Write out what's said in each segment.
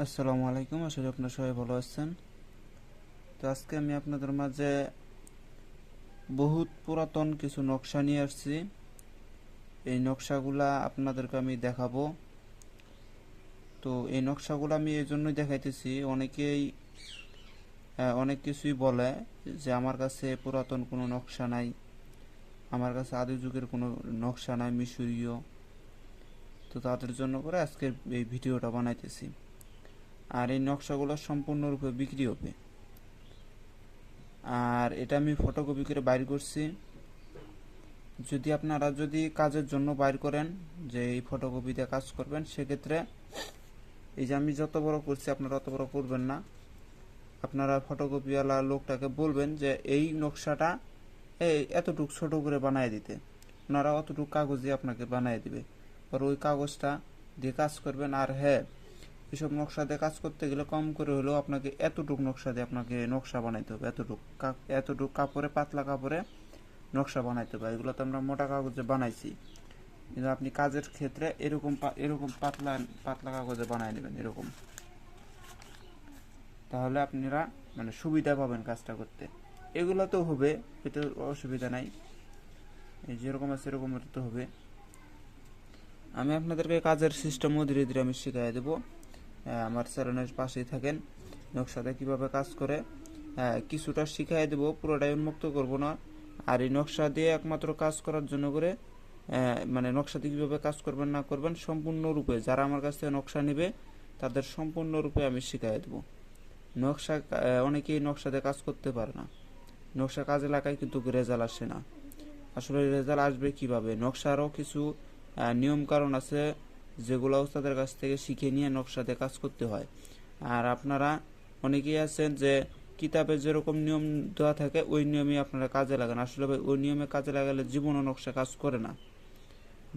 আসসালামু আলাইকুম, আশা করি আপনারা সবাই ভালো আছেন। তো আজকে আমি আপনাদের মাঝে বহুত পুরাতন কিছু নকশা নিয়ে আসছি। এই নকশাগুলা আপনাদেরকে আমি দেখাবো। তো এই নকশাগুলো আমি এই জন্যই দেখাইতেছি, অনেকেই অনেক কিছুই বলে যে আমার কাছে পুরাতন কোনো নকশা নাই, আমার কাছে আদি যুগের কোনো নকশা নাই মিশরীয়। তো তাদের জন্য করে আজকের এই ভিডিওটা বানাইতেছি। আর এই নকশাগুলো সম্পূর্ণরূপে বিক্রি হবে, আর এটা আমি ফটোকপি করে বাইর করছি। যদি আপনারা কাজের জন্য বাইর করেন যে এই ফটোকপিতে কাজ করবেন, সেক্ষেত্রে এই যে আমি যত বড় করছি আপনারা অত বড় করবেন না। আপনারা ফটোকপিওয়ালা লোকটাকে বলবেন যে এই নকশাটা এই এতটুক ছোট করে বানিয়ে দিতে, ওনারা অতটুক কাগজ দিয়ে আপনাকে বানিয়ে দিবে। আর ওই কাগজটা দিয়ে কাজ করবেন। আর হ্যাঁ, এসব নকশা দিয়ে কাজ করতে গেলে কম করে হলেও আপনাকে এতটুক নকশা দিয়ে আপনাকে নকশা বানাইতে হবে। এতটুক কাপড়ে, পাতলা কাপড়ে নকশা বানাইতে হবে। এগুলো তো আমরা মোটা কাগজে বানাইছি, কিন্তু আপনি কাজের ক্ষেত্রে এরকম এরকম পাতলা পাতলা কাগজে বানাই নেবেন এরকম। তাহলে আপনারা মানে সুবিধা পাবেন কাজটা করতে। এগুলো তো হবে, এতে অসুবিধা নাই। এই যেরকম আছে এরকম তো হবে। আমি আপনাদেরকে কাজের সিস্টেমও ধীরে ধীরে আমি শিখিয়ে দেবো। আমার চ্যানেলের পাশেই থাকেন। নকশাতে কিভাবে কাজ করে কিছুটা শিখিয়ে দেবো, পুরোটাই উন্মুক্ত করব না। আর এই নকশা দিয়ে একমাত্র কাজ করার জন্য করে মানে নকশাতে কীভাবে কাজ করবেন না করবেন সম্পূর্ণরূপে যারা আমার কাছ থেকে নকশা নেবে তাদের সম্পূর্ণরূপে আমি শিখিয়ে দেবো। নকশা অনেকেই নকশাতে কাজ করতে পারে না, নকশা কাজে লাগায় কিন্তু রেজাল্ট আসে না। আসলে রেজাল্ট আসবে কিভাবে? নকশারও কিছু নিয়ম কারণ আছে, যেগুলো ওস্তাদের কাছ থেকে শিখে নিয়ে নকশাতে কাজ করতে হয়। আর আপনারা অনেকেই আছেন যে কিতাবে যেরকম নিয়ম দেওয়া থাকে ওই নিয়মে আপনারা কাজে লাগান। আসলে ভাই ওই নিয়মে কাজে লাগালে জীবনও নকশা কাজ করে না।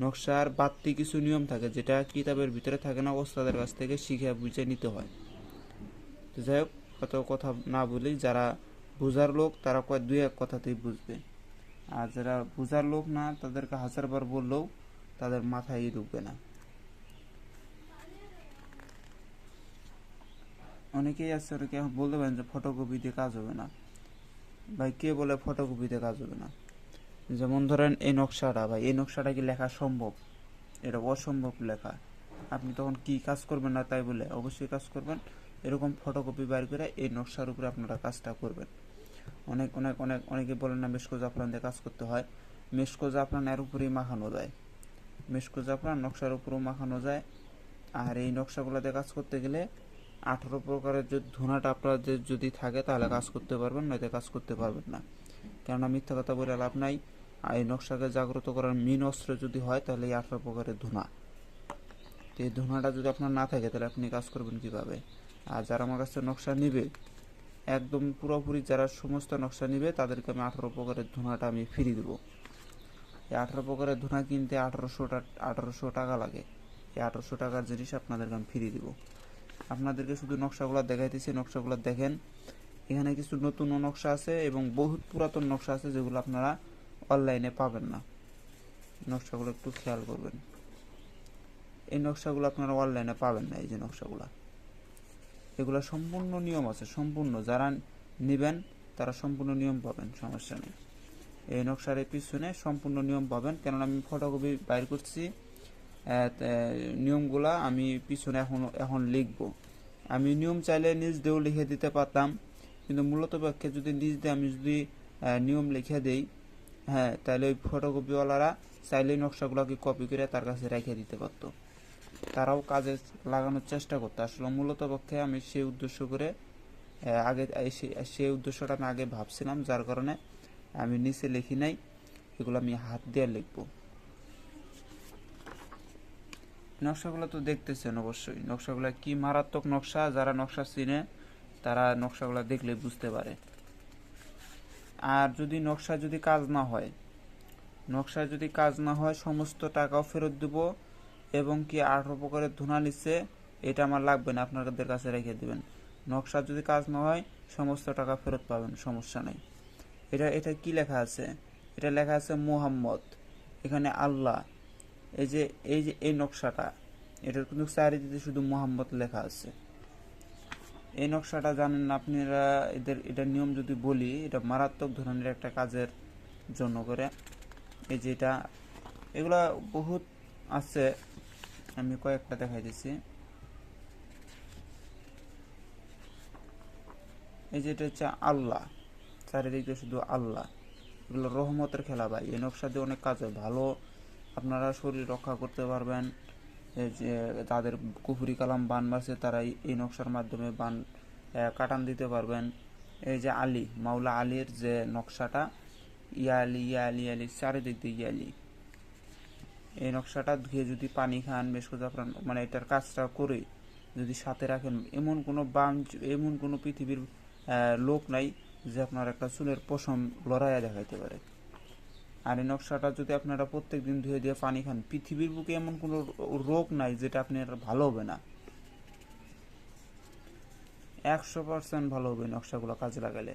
নকশার বাড়তি কিছু নিয়ম থাকে যেটা কিতাবের ভিতরে থাকে না, ওস্তাদের কাছ থেকে শিখে বুঝে নিতে হয়। তো যাই হোক, কত কথা না বলি, যারা বোঝার লোক তারা কয় দুই এক কথাতেই বুঝবে। আর যারা বোঝার লোক না তাদেরকে হাজারবার বললেও তাদের মাথায় ঢুকবে না। অনেকেই আছে, অনেকে বলতে পারেন যে ফটোকপিতে কাজ হবে না। ভাই কে বলে ফটোকপিতে কাজ হবে না? যেমন ধরেন এই নকশাটা, ভাই এই নকশাটা কি লেখা সম্ভব? এটা অসম্ভব লেখা। আপনি তখন কি কাজ করবেন না তাই বলে? অবশ্যই কাজ করবেন। এরকম ফটোকপি বাইর করে এই নকশার উপরে আপনারা কাজটা করবেন। অনেক অনেক অনেক অনেকে বলেন না মেশকো জাফরান দিয়ে কাজ করতে হয়। মেশকো জাফরান এর উপরেই মাখানো যায়, মেশকো জাফরান নকশার উপরেও মাখানো যায়। আর এই নকশাগুলোতে কাজ করতে গেলে 18 প্রকারের যে ধুনাটা আপনাদের যদি থাকে তাহলে কাজ করতে পারবেন, নয়তো কাজ করতে পারবেন না। কেননা মিথ্যা কথা বলে লাভ নাই। আর এই নকশাকে জাগ্রত করার মেন অস্ত্র যদি হয় তাহলে এই 18 প্রকারের ধুনা। তো এই ধুনাটা যদি আপনার না থাকে তাহলে আপনি কাজ করবেন কিভাবে? আর যারা আমার কাছে নকশা নিবে, একদম পুরোপুরি যারা সমস্ত নকশা নিবে তাদেরকে আমি 18 প্রকারের ধুনাটা আমি ফ্রি দেবো। এই 18 প্রকারের ধুনা কিনতে 1800 টাকা লাগে। এই 1800 টাকার জিনিস আপনাদেরকে আমি ফ্রি দিব। আপনাদেরকে শুধু নকশাগুলো দেখাইতেছি, নকশাগুলো দেখেন। এখানে কিছু নতুন নকশা আছে এবং বহুত পুরাতন নকশা আছে যেগুলো আপনারা অনলাইনে পাবেন না। নকশাগুলো একটু খেয়াল করবেন। এই নকশাগুলো আপনারা অনলাইনে পাবেন না। এই যে নকশাগুলো, এগুলো সম্পূর্ণ নিয়ম আছে, সম্পূর্ণ যারা নেবেন তারা সম্পূর্ণ নিয়ম পাবেন, সমস্যা নেই। এই নকশার পিছনে সম্পূর্ণ নিয়ম পাবেন, কেননা আমি ফটোকপি বাইর করছি। নিয়মগুলা আমি পিছনে এখন লিখবো। আমি নিয়ম চাইলে নিজ দিয়েও লিখে দিতে পারতাম, কিন্তু মূলত পক্ষে যদি নিজ দিয়ে আমি যদি নিয়ম লিখে দেই, হ্যাঁ, তাহলে ওই ফটোকপিওয়ালারা চাইলেই নকশাগুলোকে কপি করে তার কাছে রেখে দিতে পারতো, তারাও কাজে লাগানোর চেষ্টা করতো। আসলে মূলত পক্ষে আমি সেই উদ্দেশ্য করে আগে সেই উদ্দেশ্যটা আমি আগে ভাবছিলাম, যার কারণে আমি নিচে লিখি নাই, এগুলো আমি হাত দিয়ে লিখবো। নকশাগুলো তো দেখতেছেন অবশ্যই, নকশাগুলো কি মারাত্মক নকশা। যারা নকশা চিনে তারা নকশাগুলো দেখলে বুঝতে পারে। আর যদি কাজ না হয়, নকশায় যদি কাজ না হয় সমস্ত টাকাও ফেরত দেব, এবং কি 18 প্রকারের ধুনা নিচ্ছে এটা আমার লাগবে না, আপনাদের কাছে রেখে দেবেন। নকশা যদি কাজ না হয় সমস্ত টাকা ফেরত পাবেন, সমস্যা নেই। এটা এটা কি লেখা আছে? এটা লেখা আছে মোহাম্মদ, এখানে আল্লাহ। এই যে এই নকশাটা, এটার কিন্তু চারিদিকে শুধু মোহাম্মদ লেখা আছে। এই নকশাটা জানেন না আপনারা, এটা নিয়ম যদি বলি, এটা মারাত্মক ধরনের একটা কাজের জন্য করে। এই যে এটা, এগুলা বহুত আছে, আমি কয়েকটা দেখাই দিচ্ছি। এই যে এটা হচ্ছে আল্লাহ, চারিদিকে শুধু আল্লাহ, এগুলো রহমতের খেলা ভাই। এই নকশা দিয়ে অনেক কাজ হয় ভালো, আপনারা শরীর রক্ষা করতে পারবেন। এই যে যাদের কুফরি কালাম বান মারছে তারা এই নকশার মাধ্যমে বান কাটান দিতে পারবেন। এই যে আলী, মাওলা আলীর যে নকশাটা, ইয়া আলী ইয়া আলী আলী, চারিদিক দিয়ে ইয়া আলী, এই নকশাটা ধুয়ে যদি পানি খান, বেশ করে আপনার মানে এটার কাজটা করে যদি সাথে রাখেন, এমন কোনো পৃথিবীর লোক নাই যে আপনার একটা চুলের পশম লড়াইয়া দেখাইতে পারে। আর এই নকশাটা যদি আপনারা প্রত্যেক দিন ধুয়ে দিয়ে পানি খান, পৃথিবীর বুকে এমন কোনো রোগ নাই যেটা আপনার ভালো হবে না, 100% ভালো হবে নকশাগুলো কাজে লাগালে।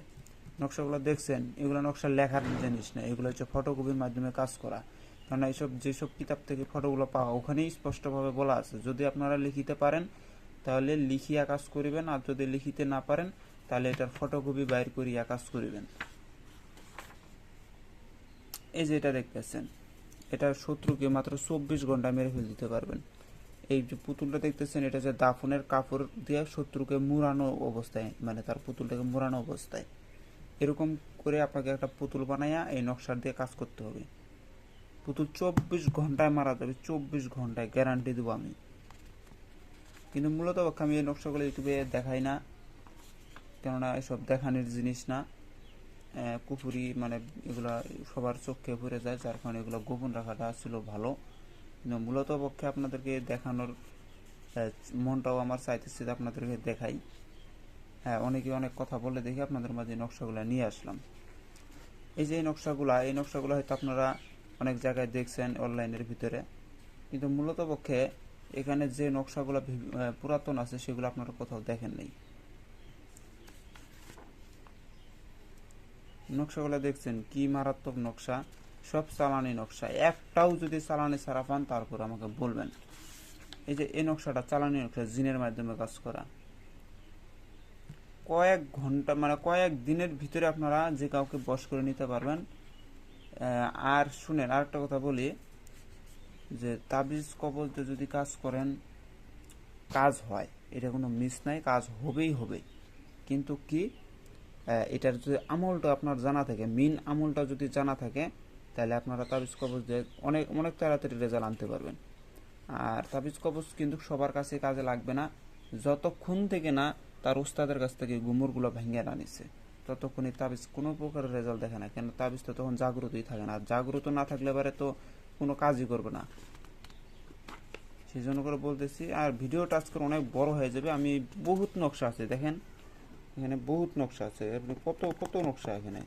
নকশাগুলো দেখছেন, এগুলো নকশা লেখার জিনিস না, এগুলো হচ্ছে ফটোকপির মাধ্যমে কাজ করা। কারণ এইসব যেসব কিতাব থেকে ফটোগুলো পাওয়া, ওখানেই স্পষ্টভাবে বলা আছে যদি আপনারা লিখিতে পারেন তাহলে লিখিয়া কাজ করিবেন, আর যদি লিখিতে না পারেন তাহলে এটার ফটোকপি বাইর করিয়া কাজ করিবেন। এই যে এটা দেখতেছেন, এটা শত্রুকে মাত্র 24 ঘন্টা মেরে ফেল দিতে পারবেন। এই যে পুতুলটা দেখতেছেন, এটা যে দাফনের কাপড় দিয়ে শত্রুকে মুড়ানো অবস্থায়, মানে তার পুতুলটাকে মুড়ানো অবস্থায়, এরকম করে আপনাকে একটা পুতুল বানাইয়া এই নকশার দিয়ে কাজ করতে হবে। পুতুল 24 ঘন্টায় মারা যাবে, 24 ঘন্টায় গ্যারান্টি দেবো আমি। কিন্তু মূলত আমি এই নকশাগুলো ইউটিউবে দেখাই না, কেননা এসব দেখানোর জিনিস না, কুফুরি মানে এগুলা সবার চোখে পড়ে যায়, যার কারণে এগুলো গোপন রাখাটা ছিল ভালো। কিন্তু মূলত পক্ষে আপনাদেরকে দেখানোর মনটাও আমার চাইতেছে যে আপনাদেরকে দেখাই। হ্যাঁ, অনেকে অনেক কথা বলে দেখে আপনাদের মাঝে নকশাগুলো নিয়ে আসলাম। এই যে এই নকশাগুলো হয়তো আপনারা অনেক জায়গায় দেখছেন অনলাইনের ভিতরে, কিন্তু মূলত পক্ষে এখানে যে নকশাগুলো পুরাতন আছে সেগুলো আপনারা কোথাও দেখেন নাই। নকশাগুলো দেখছেন কি মারাত্মক নকশা, সব চালানি নকশা, একটাও যদি চালানি ছাড়া পান তারপর আমাকে বলবেন। এই যে এই নকশাটা চালানি নকশা, জিনের মাধ্যমে কাজ করা, কয়েক ঘন্টা মানে কয়েক দিনের ভিতরে আপনারা যে কাউকে বশ করে নিতে পারবেন। আর শুনেন, আরেকটা কথা বলি, যে তাবিজ কবজ যদি কাজ করেন কাজ হয়, এটা কোনো মিস নাই, কাজ হবেই হবে। কিন্তু কি, এটার যদি আমলটা আপনার জানা থাকে, মেন আমলটা যদি জানা থাকে, তাহলে আপনারা তাবিজ কবজ দিয়ে অনেক অনেক তাড়াতাড়ি রেজাল্ট আনতে পারবেন। আর তাবিজ কবজ কিন্তু সবার কাছে কাজে লাগবে না, যতক্ষণ থেকে না তার উস্তাদের কাছ থেকে গুমরগুলো ভেঙে আনিছে ততক্ষণই তাবিজ কোনো প্রকার রেজাল্ট দেখে না, কেন তাবিজ তো তখন জাগ্রতই থাকে না, আর জাগ্রত না থাকলে এবারে তো কোনো কাজই করবে না। সেই জন্য করে বলতেছি, আর ভিডিওটা আজকে অনেক বড় হয়ে যাবে। আমি বহুত নকশা আছে দেখেন, এখানে বহুত নকশা আছে, কত কত নকশা, এখানে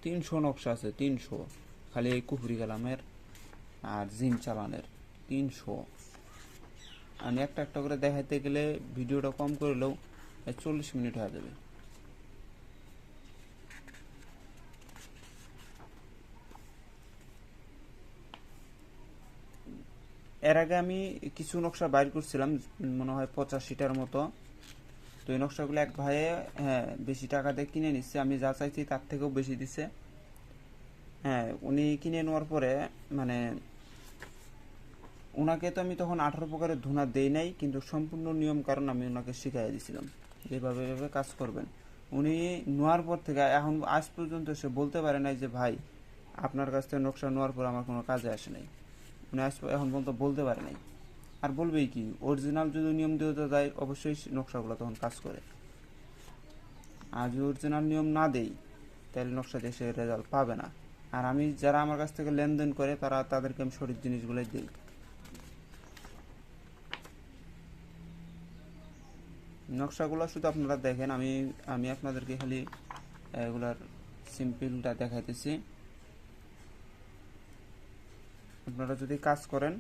300 নকশা আছে, 300 খালি এই কুফরি কালামের আর জিন চালানের 300। আমি একটা একটা করে দেখাইতে গেলে ভিডিওটা কম করলেও 40 মিনিট হয়ে যাবে। এর আগে আমি কিছু নকশা বাইর করছিলাম, মনে হয় 85টার মতো। তো এই নকশাগুলো এক ভাইয়ে বেশি টাকা দিয়ে কিনে নিচ্ছে, আমি যা চাইছি তার থেকেও বেশি দিছে। হ্যাঁ, উনি কিনে নেওয়ার পরে মানে ওনাকে তো আমি তখন 18 প্রকারের ধুনা দেই নাই, কিন্তু সম্পূর্ণ নিয়ম কারণ আমি ওনাকে শিখাই দিয়েছিলাম যেভাবে এভাবে কাজ করবেন। উনি নেওয়ার পর থেকে এখন আজ পর্যন্ত সে বলতে পারে নাই যে ভাই আপনার কাছ থেকে নকশা নেওয়ার পর আমার কোনো কাজে আসে নাই, উনি এখন পর্যন্ত বলতে পারে নাই। আর বলবেই কি, অরিজিনাল যদি নিয়ম দিয়ে যায় অবশ্যই নকশাগুলো তখন কাজ করে। আর যদি অরিজিনাল নিয়ম না দেই তাহলে নকশা দিয়ে সে রেজাল্ট পাবে না। আর আমি যারা আমার কাছ থেকে লেনদেন করে তাদেরকে আমি সঠিক জিনিসগুলোই দিই। নকশাগুলো শুধু আপনারা দেখেন, আমি আমি আপনাদেরকে খালি এগুলার সিম্পলটা দেখাইতেছি। আপনারা যদি কাজ করেন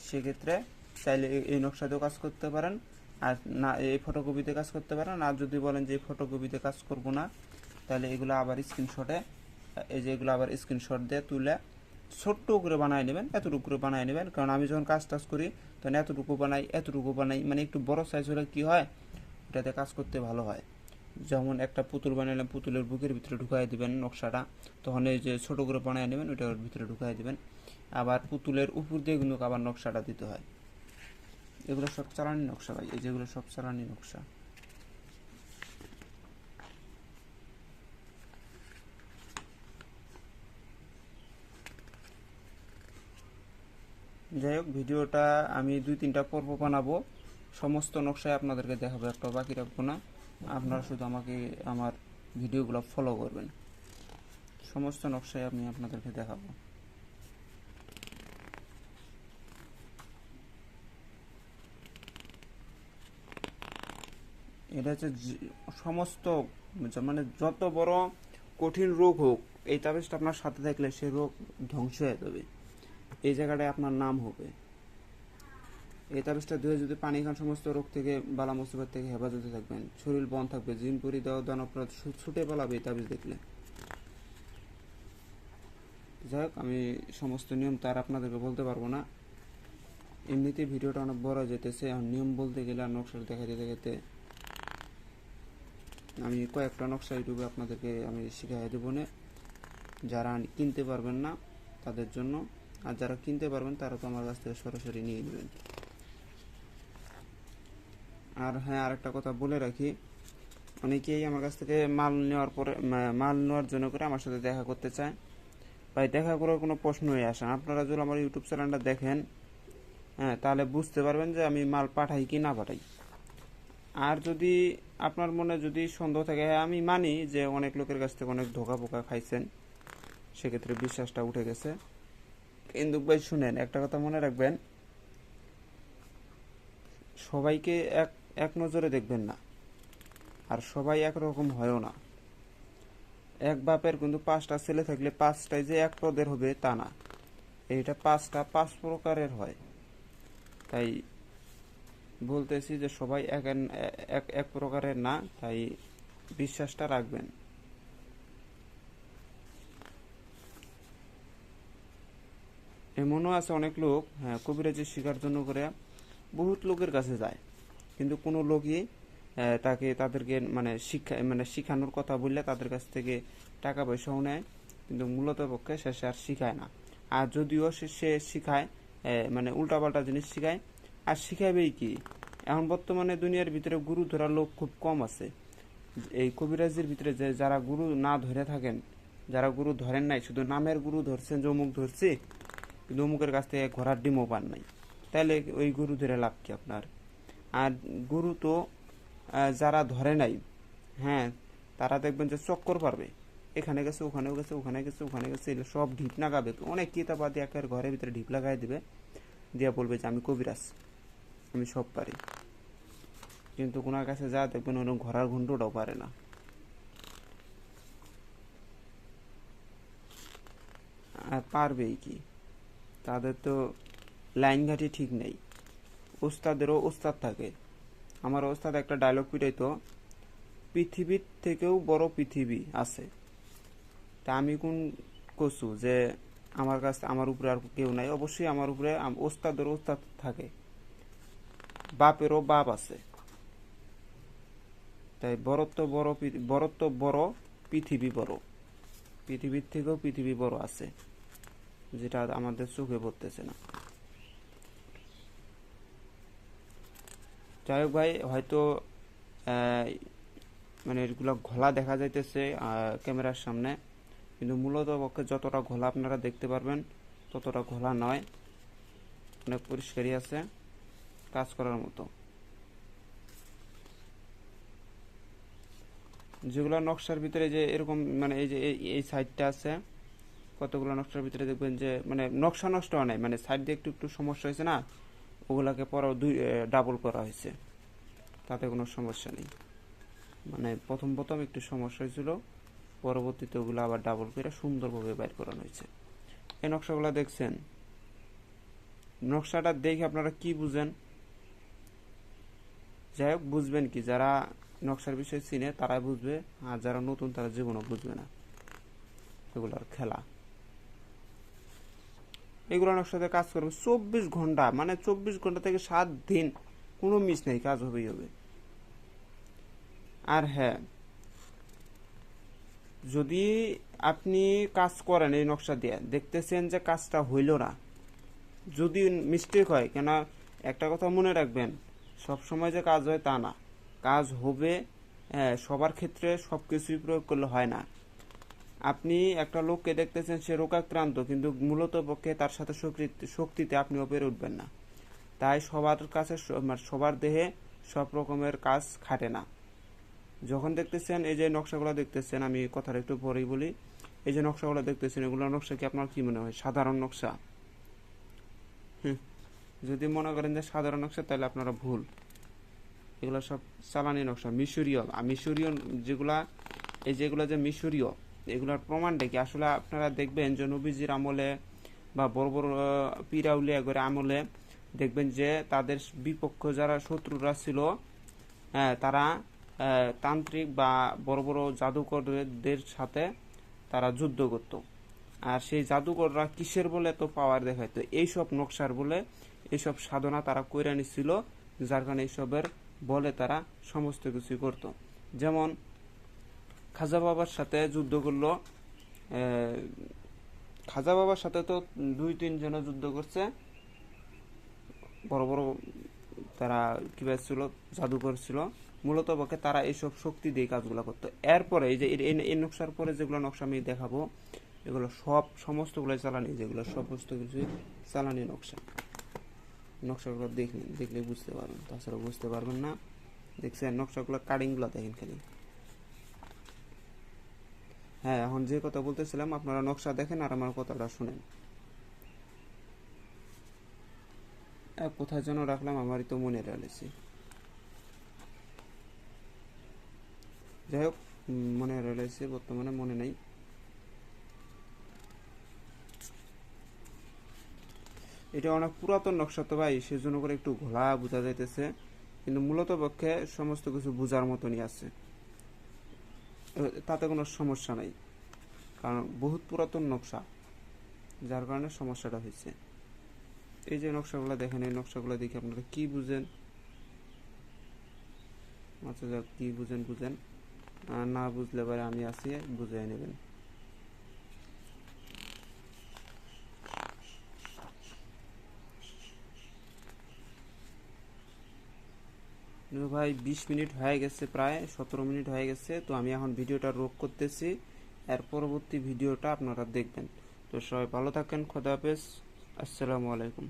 সেক্ষেত্রে চাইলে এই নকশাতেও কাজ করতে পারেন, আর না এই ফটোকপিতে কাজ করতে পারেন। আর যদি বলেন যে এই ফটোকপিতে কাজ করব না, তাহলে এগুলো আবার স্ক্রিনশটে, এই যে এগুলো আবার স্ক্রিনশট দিয়ে তুলে ছোট্ট করে বানায় নেবেন, এতটুকু করে বানায় নেবেন। কারণ আমি যখন কাজ টাজ করি তখন এতটুকু বানাই, মানে একটু বড় সাইজ হলে কি হয়, এটাতে কাজ করতে ভালো হয়। যেমন একটা পুতুল বানাইলাম, পুতুলের বুকের ভিতরে ঢুকাই দিবেন নকশাটা, তখন এই যে ছোটো করে বানায় নেবেন ওইটার ভিতরে ঢুকাই দিবেন। আবার পুতুলের উপর দিয়ে কিন্তু আবার নকশাটা দিতে হয়। এগুলো সব চালানি নকশা ভাই, এই যেগুলো সব চালানি নকশা। যাই হোক, ভিডিওটা আমি 2-3টা পর্ব বানাবো, সমস্ত নকশায় আপনাদেরকে দেখাবো, একটা বাকি রাখবো না। আপনারা শুধু আমাকে আমার ভিডিওগুলো ফলো করবেন, সমস্ত নকশায় আমি আপনাদেরকে দেখাবো। এটা হচ্ছে সমস্ত, মানে যত বড় কঠিন রোগ হোক, এই তাবিজটা আপনার সাথে থাকলে সে রোগ ধ্বংস হয়ে যাবে, এই জায়গাটায় আপনার নাম হবে। এই তাবিজটা ধুয়ে যদি পানি খান, সমস্ত রোগ থেকে, বালা মুসিবত থেকে হেফাজতে থাকবেন, শরীর বন থাকবে, জিন পরি দেওয়া দান অপরাধ ছুটে পালাবে এই তাবিজ দেখলে। যাই হোক, আমি সমস্ত নিয়ম তার আপনাদেরকে বলতে পারবো না, এমনিতেই ভিডিওটা অনেক বড় যেতেছে। আর নিয়ম বলতে গেলে আর নকশা দেখাতে দেখাতে আমি কয়েকটা নকশা ইউটিউবে আপনাদেরকে আমি শিখাই দেবো না। যারা কিনতে পারবেন না তাদের জন্য, আর যারা কিনতে পারবেন তারা তো আমার কাছ থেকে সরাসরি নিয়ে নেবেন। আর হ্যাঁ, আরেকটা কথা বলে রাখি, অনেকেই আমার কাছ থেকে মাল নেওয়ার জন্য করে আমার সাথে দেখা করতে চায়। ভাই, দেখা করার কোনো প্রশ্নই আসে না। আপনারা যদি আমার ইউটিউব চ্যানেলটা দেখেন, হ্যাঁ, তাহলে বুঝতে পারবেন যে আমি মাল পাঠাই কি না পাঠাই। আর যদি আপনার মনে যদি সন্দেহ থাকে, হ্যাঁ আমি মানি যে অনেক লোকের কাছ থেকে অনেক ধোকা পোকা খাইছেন, সেক্ষেত্রে বিশ্বাসটা উঠে গেছে। কিন্তু ভাই শুনেন, একটা কথা মনে রাখবেন, সবাইকে এক এক নজরে দেখবেন না, আর সবাই একরকম হয়ও না। এক বাপের কিন্তু 5টা ছেলে থাকলে 5টাই যে এক পদের হবে তা না, এইটা 5টা 5 প্রকারের হয়। তাই বলতেছি যে সবাই এক এক এক প্রকারের না, তাই বিশ্বাসটা রাখবেন। এমনও আছে অনেক লোক, হ্যাঁ, কবিরাজি শিকার জন্য করে বহুত লোকের কাছে যায়, কিন্তু কোনো লোকই তাদেরকে মানে শিখানোর কথা বললে তাদের কাছ থেকে টাকা পয়সাও নেয়, কিন্তু মূলত পক্ষে শেষে আর শিখায় না। আর যদিও সে শিখায়, মানে উল্টাপাল্টা জিনিস শিখায়, আর শিখাবেই কি। এখন বর্তমানে দুনিয়ার ভিতরে গুরু ধরার লোক খুব কম আছে। এই কবিরাজির ভিতরে যে যারা গুরু না ধরে থাকেন, যারা গুরু ধরেন নাই, শুধু নামের গুরু ধরছেন যে অমুক ধরছি, কিন্তু অমুকের কাছ থেকে ঘোড়ার ডিমও পান নাই, তাহলে ওই গুরু ধরে লাভ কি আপনার। আর গুরু তো যারা ধরে নাই, হ্যাঁ, তারা দেখবেন যে চক্কর পারবে, এখানে গেছে, ওখানেও গেছে, ওখানে গেছে, ওখানে গেছে, এগুলো সব ঢিপ লাগাবে। অনেক কিতাবাদি একের ঘরের ভিতরে ঢিপ লাগাই দিবে, দিয়া বলবে যে আমি কবিরাজ, আমি সব পারি। কিন্তু কোনার কাছে যা দেখবেন ওরকম ঘোড়ার ঘন্টটাও পারে না। আর পারবেই কি, তাদের তো লাইন ঘাটি ঠিক নেই। ওস্তাদেরও ওস্তাদ থাকে। আমার ওস্তাদ একটা ডায়লগ পিটাইতো, পৃথিবীর থেকেও বড় পৃথিবী আছে। তা আমি কোন কছু যে আমার উপরে আর কেউ নাই? অবশ্যই আমার উপরে ওস্তাদেরও ওস্তাদ থাকে, বাপেরও বাপ আছে। তাই বড়ত্ব বড়, পৃথিবী বড়, পৃথিবীর থেকেও পৃথিবী বড় আছে, যেটা আমাদের চোখে পড়তেছে না। যাই হোক ভাই, হয়তো মানে এগুলো ঘোলা দেখা যাইতেছে ক্যামেরার সামনে, কিন্তু মূলত পক্ষে যতটা ঘোলা আপনারা দেখতে পারবেন ততটা ঘোলা নয়, অনেক পরিষ্কারই আছে, কাজ করার মতো। যেগুলো নকশার ভিতরে যে এরকম, মানে এই যে এই সাইডটা আছে, কতগুলো নকশার ভিতরে দেখবেন যে মানে নকশা নষ্ট হয় নাই, মানে সাইড দিয়ে একটু একটু সমস্যা হয়েছে না, ওগুলাকে পরে ডাবল করা হয়েছে, তাতে কোনো সমস্যা নেই। মানে প্রথম প্রথম একটু সমস্যা হয়েছিল, পরবর্তীতে ওগুলো আবার ডাবল করে সুন্দরভাবে বাইর করানো হয়েছে। এই নকশাগুলো দেখছেন, নকশাটা দেখে আপনারা কি বুঝেন? যাই হোক, বুঝবেন কি, যারা নকশার বিষয় চিনে তারাই বুঝবে, আর যারা নতুন তারা জীবনও বুঝবে না এগুলার খেলা। এগুলো নকশাতে কাজ করবেন 24 ঘন্টা, মানে 24 ঘন্টা থেকে 7 দিন কোনো মিস নেই, কাজ হবেই হবে। আর হ্যাঁ, যদি আপনি কাজ করেন এই নকশা দিয়ে, দেখতেছেন যে কাজটা হইল না, যদি মিস্টেক হয়, কেন একটা কথা মনে রাখবেন, সব সময় যে কাজ হয় তা না, কাজ হবে। সবার ক্ষেত্রে সব কিছুই প্রয়োগ করলে হয় না। আপনি একটা লোককে দেখতেছেন সে রোগাক্রান্ত, কিন্তু মূলত পক্ষে তার সাথে শক্তিতে আপনিও পেরে উঠবেন না। তাই সবার কাছে সবার দেহে সব রকমের কাজ খাটে না। যখন দেখতেছেন এই যে নকশাগুলো দেখতেছেন, আমি কথাটা একটু পরেই বলি, এই যে নকশাগুলো দেখতেছেন, এগুলো নকশা কি আপনার কি মনে হয় সাধারণ নকশা? যদি মনে করেন যে সাধারণ নকশা, তাহলে আপনারা ভুল। এগুলো সব চালানি নকশা, মিশরীয়। আর মিশরীয় যেগুলা, এই যেগুলো যে মিশরীয়, এগুলোর প্রমাণটা কি? আসলে আপনারা দেখবেন যে নবীজির আমলে বা বড় বড় পীরাউলিয়া করে আমলে দেখবেন যে তাদের বিপক্ষ যারা শত্রুরা ছিল, তারা তান্ত্রিক বা বড় বড় জাদুকরদের সাথে তারা যুদ্ধ করত। আর সেই জাদুকররা কিসের বলে তো পাওয়ার দেখাইতো? এইসব নকশার বলে, এইসব সাধনা তারা কইরা নিছিল, যার কারণে এইসবের বলে তারা সমস্ত কিছু করত। যেমন খাজা বাবার সাথে যুদ্ধ করলো, খাজা বাবার সাথে তো 2-3 জন যুদ্ধ করছে, বড় বড় তারা কিভাবে ছিল, জাদুকর ছিল। মূলত পক্ষে তারা এইসব শক্তি দিয়ে কাজগুলো করতো। এরপরে এই যে এই নকশার পরে যেগুলো নকশা আমি দেখাবো, এগুলো সব সমস্তগুলো চালানি, যেগুলো সমস্ত কিছু চালানি নকশা। নকশাগুলো দেখলে বুঝতে পারবেন, তাছাড়া বুঝতে পারবেন না। দেখছেন নকশাগুলো, কাটিংগুলো দেখেন খালি। হ্যাঁ, এখন যে কথা বলতেছিলাম, আপনারা নকশা দেখেন আর আমার কথাটা শুনেন। কোথায় যেন রাখলাম, আমারই তো মনে রয়েছে। যাই হোক, মনে রয়েছে, বর্তমানে মনে নেই। এটা অনেক পুরাতন নকশা তো ভাই, সেজন্য করে একটু ঘোলা বোঝা যাইতেছে, কিন্তু মূলত পক্ষে সমস্ত কিছু বোঝার মতনই আছে, তাতে কোনো সমস্যা নাই। কারণ বহুত পুরাতন নকশা, যার কারণে সমস্যাটা হয়েছে। এই যে নকশাগুলো দেখেন, এই নকশাগুলো দেখে আপনারা কি বুঝেন? আচ্ছা যাক, কি বুঝেন, না বুঝলে পরে আমি আছি, বুঝিয়ে নেবেন। ভাই 20 মিনিট হয়ে গেছে, প্রায় 17 মিনিট হয়ে গেছে। তো আমি এখন ভিডিওটা রোক করতেছি, এর পরবর্তী ভিডিওটা আপনারা দেখবেন। তো সবাই ভালো থাকেন, খোদা হাফেজ, আসসালামু আলাইকুম।